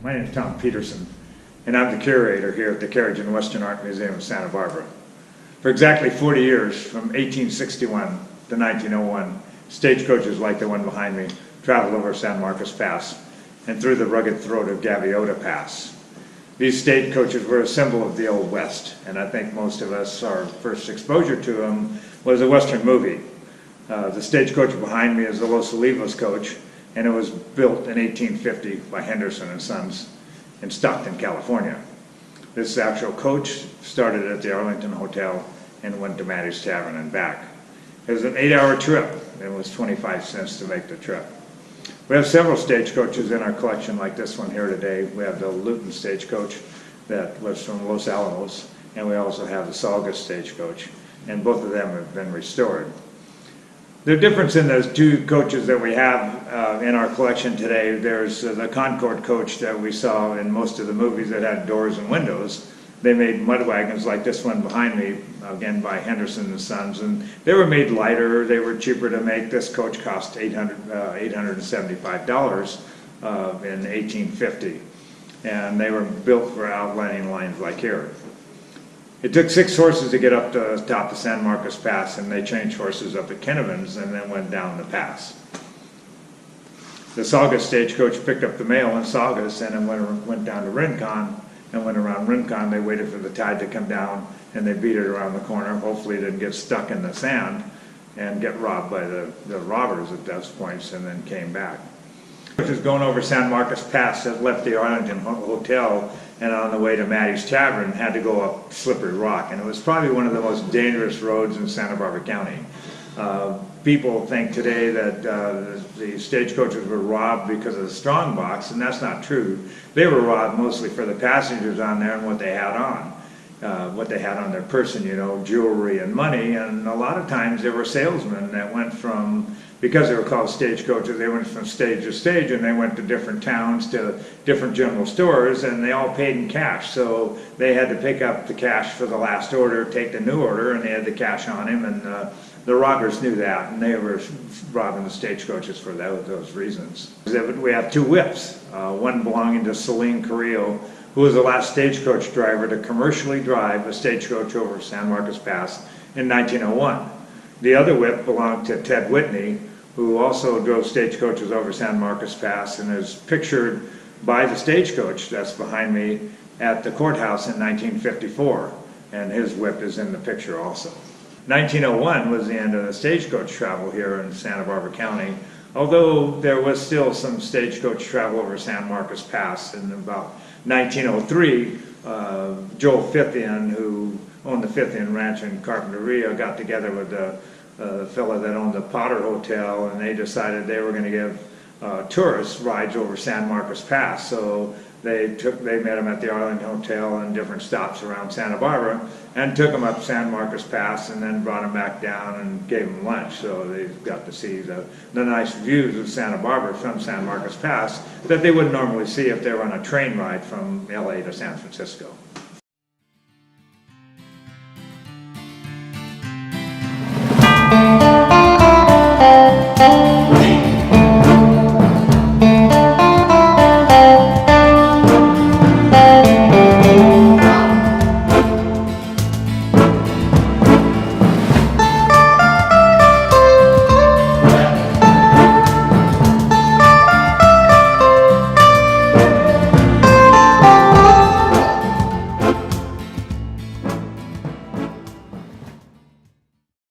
My name is Tom Peterson, and I'm the curator here at the Carriage and Western Art Museum of Santa Barbara. For exactly 40 years, from 1861 to 1901, stagecoaches like the one behind me traveled over San Marcos Pass and through the rugged throat of Gaviota Pass. These stagecoaches were a symbol of the Old West, and I think most of us, our first exposure to them was a Western movie. The stagecoach behind me is the Los Olivos coach, and it was built in 1850 by Henderson and Sons in Stockton, California. This actual coach started at the Arlington Hotel and went to Maddie's Tavern and back. It was an 8-hour trip, and it was 25 cents to make the trip. We have several stagecoaches in our collection like this one here today. We have the Luton stagecoach that was from Los Alamos, and we also have the Saugus stagecoach, and both of them have been restored. The difference in those two coaches that we have in our collection today, there's the Concorde coach that we saw in most of the movies that had doors and windows. They made mud wagons like this one behind me, again by Henderson and Sons, and they were made lighter, they were cheaper to make. This coach cost $875 in 1850, and they were built for outlining lines like here. It took 6 horses to get up to the top of San Marcos Pass, and they changed horses up at Kennevin's and then went down the pass. The Saugus stagecoach picked up the mail in Saugus and then went down to Rincon, and went around Rincon. They waited for the tide to come down, and they beat it around the corner. Hopefully it didn't get stuck in the sand and get robbed by the robbers at those points, and then came back. Which was going over San Marcos Pass that left the Arlington Hotel and on the way to Maddie's Tavern had to go up slippery rock, and it was probably one of the most dangerous roads in Santa Barbara County. People think today that the stagecoaches were robbed because of the strong box, and that's not true. They were robbed mostly for the passengers on there and what they had on. What they had on their person, you know, jewelry and money, and a lot of times there were salesmen that went from, because they were called stagecoaches, they went from stage to stage, and they went to different towns, to different general stores, and they all paid in cash. So they had to pick up the cash for the last order, take the new order, and they had the cash on him, and the robbers knew that, and they were robbing the stagecoaches for those reasons. We have 2 whips, one belonging to Celine Carrillo, who was the last stagecoach driver to commercially drive a stagecoach over San Marcos Pass in 1901. The other whip belonged to Ted Whitney, who also drove stagecoaches over San Marcos Pass and is pictured by the stagecoach that's behind me at the courthouse in 1954, and his whip is in the picture also. 1901 was the end of the stagecoach travel here in Santa Barbara County, although there was still some stagecoach travel over San Marcos Pass. In about 1903, Joel Fithian, who owned the Fithian Ranch in Carpinteria, got together with the fellow that owned the Potter Hotel, and they decided they were going to give tourists rides over San Marcos Pass. So they met him at the Arlington Hotel and different stops around Santa Barbara, and took him up San Marcos Pass, and then brought him back down and gave him lunch. So they got to see the nice views of Santa Barbara from San Marcos Pass that they wouldn't normally see if they were on a train ride from LA to San Francisco.